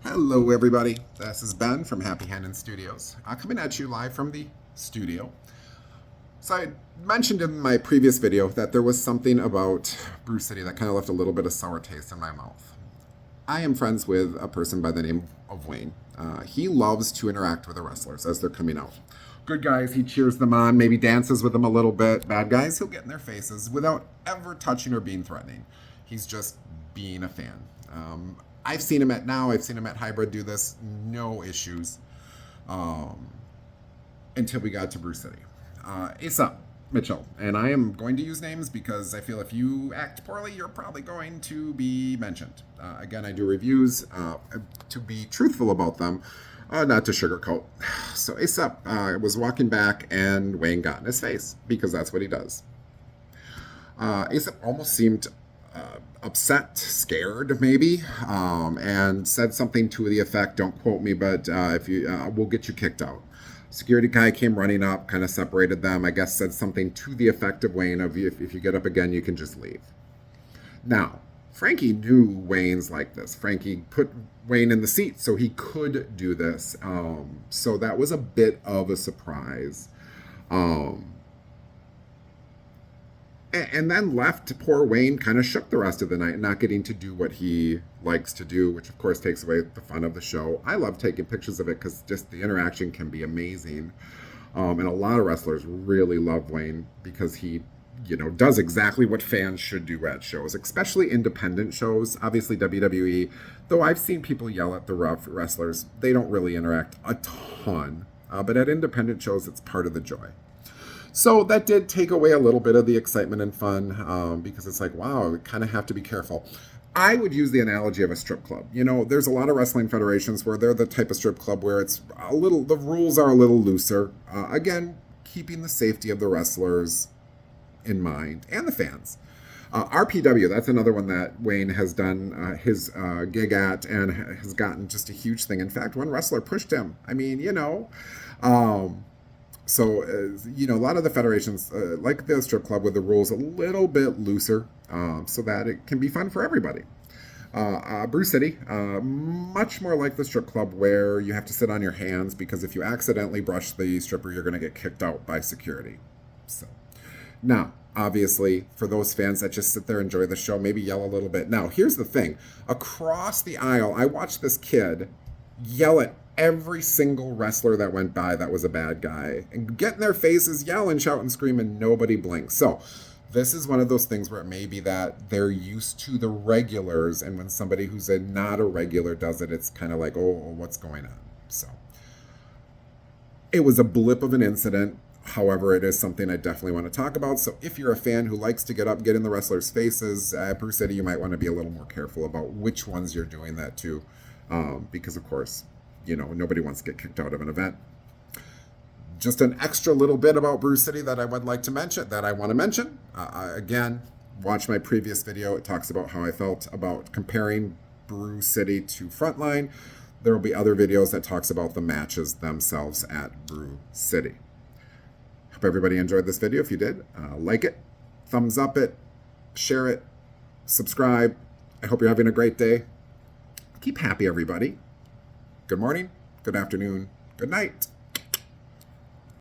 Hello, everybody. This is Ben from Happy Hannon Studios, coming at you live from the studio. So I mentioned in my previous video that there was something about Brew City that kind of left a little bit of sour taste in my mouth. I am friends with a person by the name of Wayne. He loves to interact with the wrestlers as they're coming out. Good guys, he cheers them on, maybe dances with them a little bit. Bad guys, he'll get in their faces without ever touching or being threatening. He's just being a fan. I've seen him at Hybrid do this, no issues, until we got to Brew City. Asa Mitchell, and I am going to use names because I feel if you act poorly, you're probably going to be mentioned. Again, I do reviews to be truthful about them, not to sugarcoat. So Asa was walking back and Wayne got in his face because that's what he does. Asa almost seemed upset, scared maybe, and said something to the effect, don't quote me, but if you we'll get you kicked out. Security guy came running up, kind of separated them, I guess said something to the effect of Wayne of if you get up again, you can just leave. Now, Frankie knew Wayne's like this. Frankie put Wayne in the seat so he could do this. So that was a bit of a surprise. And then left poor Wayne kind of shook the rest of the night, not getting to do what he likes to do, which of course takes away the fun of the show. I love taking pictures of it because just the interaction can be amazing. And a lot of wrestlers really love Wayne because he, does exactly what fans should do at shows, especially independent shows. Obviously WWE, though I've seen people yell at the rough wrestlers, they don't really interact a ton. But at independent shows, it's part of the joy. So that did take away a little bit of the excitement and fun because it's like, wow, we kind of have to be careful. I would use the analogy of a strip club. There's a lot of wrestling federations where they're the type of strip club where it's the rules are a little looser. Again, keeping the safety of the wrestlers in mind and the fans. RPW, that's another one that Wayne has done his gig at and has gotten just a huge thing. In fact, one wrestler pushed him. So, a lot of the federations, like the strip club, with the rules a little bit looser so that it can be fun for everybody. Brew City, much more like the strip club where you have to sit on your hands because if you accidentally brush the stripper, you're going to get kicked out by security. So, now, obviously, for those fans that just sit there, enjoy the show, maybe yell a little bit. Now, here's the thing. Across the aisle, I watched this kid yell at every single wrestler that went by that was a bad guy and get in their faces, yell and shout and scream, and nobody blinks. So this is one of those things where it may be that they're used to the regulars, and when somebody who's not a regular does it, it's kind of like, oh, what's going on? So it was a blip of an incident. However, it is something I definitely want to talk about. So if you're a fan who likes to get up, get in the wrestlers' faces at Brew City, you might want to be a little more careful about which ones you're doing that to, because of course, nobody wants to get kicked out of an event. Just an extra little bit about Brew City that I would like to mention, that I want to mention. Again, watch my previous video. It talks about how I felt about comparing Brew City to Frontline. There will be other videos that talks about the matches themselves at Brew City. Hope everybody enjoyed this video. If you did, like it, thumbs up it, share it, subscribe. I hope you're having a great day. Keep happy, everybody. Good morning, good afternoon, good night.